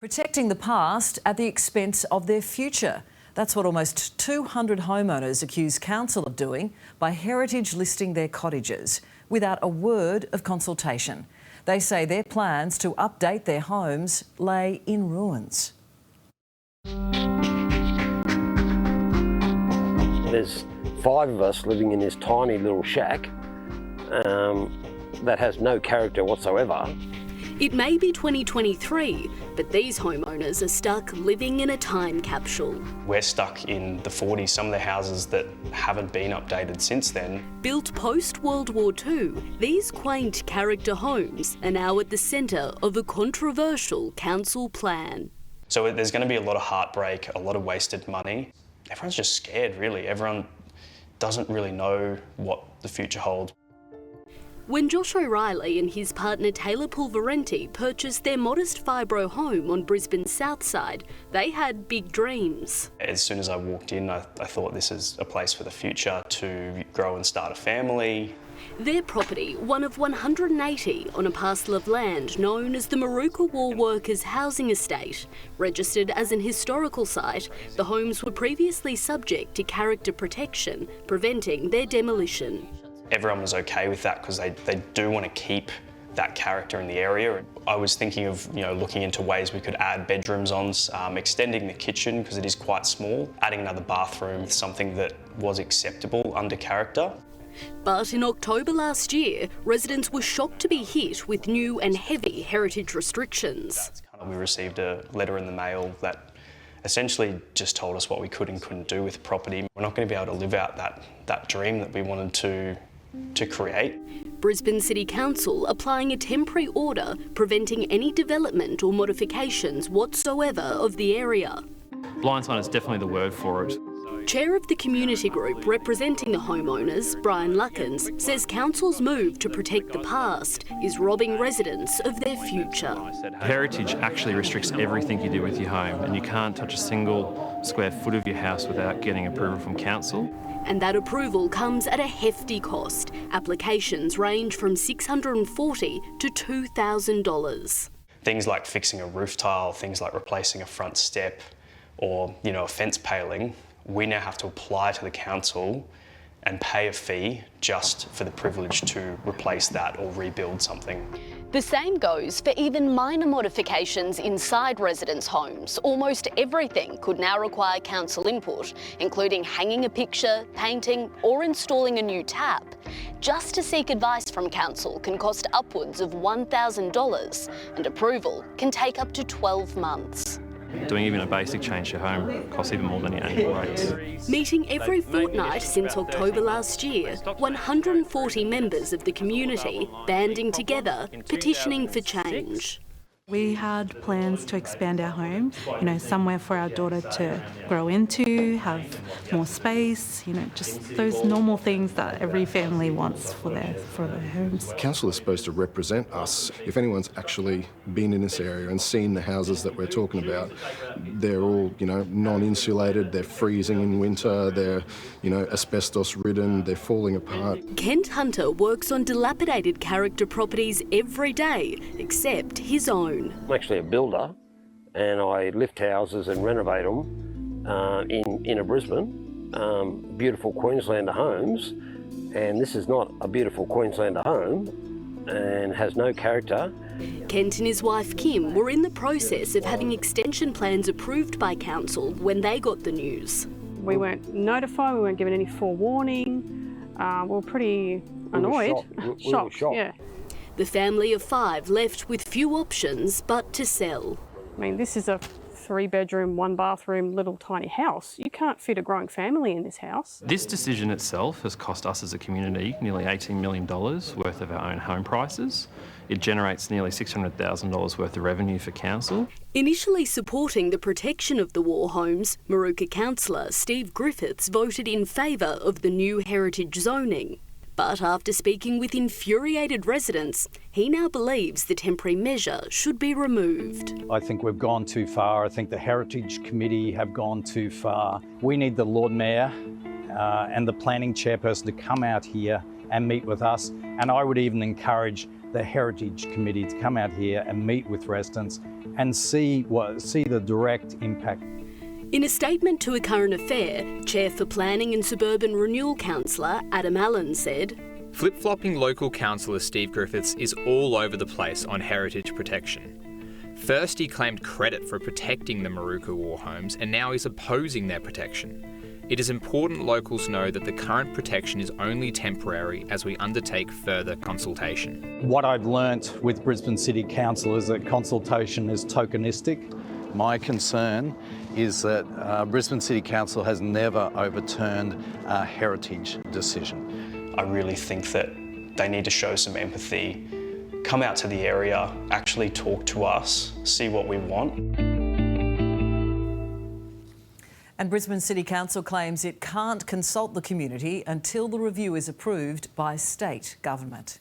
Protecting the past at the expense of their future. That's what almost 200 homeowners accuse council of doing by heritage listing their cottages without a word of consultation. They say their plans to update their homes lay in ruins. There's 5 of us living in this tiny little shack that has no character whatsoever. It may be 2023, but these homeowners are stuck living in a time capsule. We're stuck in the 40s, some of the houses that haven't been updated since then. Built post-World War II, these quaint character homes are now at the centre of a controversial council plan. So there's going to be a lot of heartbreak, a lot of wasted money. Everyone's just scared, really. Everyone doesn't really know what the future holds. When Josh O'Reilly and his partner Taylor Pulverenti purchased their modest fibro home on Brisbane's south side, they had big dreams. As soon as I walked in, I thought this is a place for the future to grow and start a family. Their property, one of 180 on a parcel of land known as the Maruka War Workers Housing Estate. Registered as an historical site, the homes were previously subject to character protection, preventing their demolition. Everyone was okay with that because they do want to keep that character in the area. I was thinking of looking into ways we could add bedrooms on, extending the kitchen because it is quite small, adding another bathroom, something that was acceptable under character. But in October last year, residents were shocked to be hit with new and heavy heritage restrictions. We received a letter in the mail that essentially just told us what we could and couldn't do with the property. We're not going to be able to live out that dream that we wanted to create. Brisbane City Council applying a temporary order preventing any development or modifications whatsoever of the area. Blindside is definitely the word for it. Chair of the community group representing the homeowners, Brian Luckins, says council's move to protect the past is robbing residents of their future. Heritage actually restricts everything you do with your home, and you can't touch a single square foot of your house without getting approval from council. And that approval comes at a hefty cost. Applications range from $640 to $2,000. Things like fixing a roof tile, things like replacing a front step or a fence paling, we now have to apply to the council and pay a fee just for the privilege to replace that or rebuild something. The same goes for even minor modifications inside residents' homes. Almost everything could now require council input, including hanging a picture, painting or installing a new tap. Just to seek advice from council can cost upwards of $1,000 and approval can take up to 12 months. Doing even a basic change to your home costs even more than your annual rates. Meeting every fortnight since October last year, 140 members of the community banding together, petitioning for change. We had plans to expand our home, somewhere for our daughter to grow into, have more space, just those normal things that every family wants for their homes. Council is supposed to represent us. If anyone's actually been in this area and seen the houses that we're talking about, they're all, non-insulated, they're freezing in winter, they're, asbestos-ridden, they're falling apart. Kent Hunter works on dilapidated character properties every day, except his own. I'm actually a builder and I lift houses and renovate them in inner Brisbane, beautiful Queenslander homes, and this is not a beautiful Queenslander home and has no character. Kent and his wife Kim were in the process of having extension plans approved by council when they got the news. We weren't notified, we weren't given any forewarning. We were pretty annoyed. We were shocked. Yeah. The family of 5 left with few options but to sell. I mean, this is a 3-bedroom, 1-bathroom, little tiny house. You can't fit a growing family in this house. This decision itself has cost us as a community nearly $18 million worth of our own home prices. It generates nearly $600,000 worth of revenue for council. Initially supporting the protection of the war homes, Maruka councillor Steve Griffiths voted in favour of the new heritage zoning. But after speaking with infuriated residents, he now believes the temporary measure should be removed. I think we've gone too far. I think the Heritage Committee have gone too far. We need the Lord Mayor and the planning chairperson to come out here and meet with us. And I would even encourage the Heritage Committee to come out here and meet with residents and see the direct impact. In a statement to A Current Affair, Chair for Planning and Suburban Renewal Councillor Adam Allen said, "Flip-flopping local councillor Steve Griffiths is all over the place on heritage protection. First he claimed credit for protecting the Maruka war homes, and now he's opposing their protection. It is important locals know that the current protection is only temporary as we undertake further consultation." What I've learnt with Brisbane City Council is that consultation is tokenistic. My concern is that Brisbane City Council has never overturned a heritage decision. I really think that they need to show some empathy, come out to the area, actually talk to us, see what we want. And Brisbane City Council claims it can't consult the community until the review is approved by state government.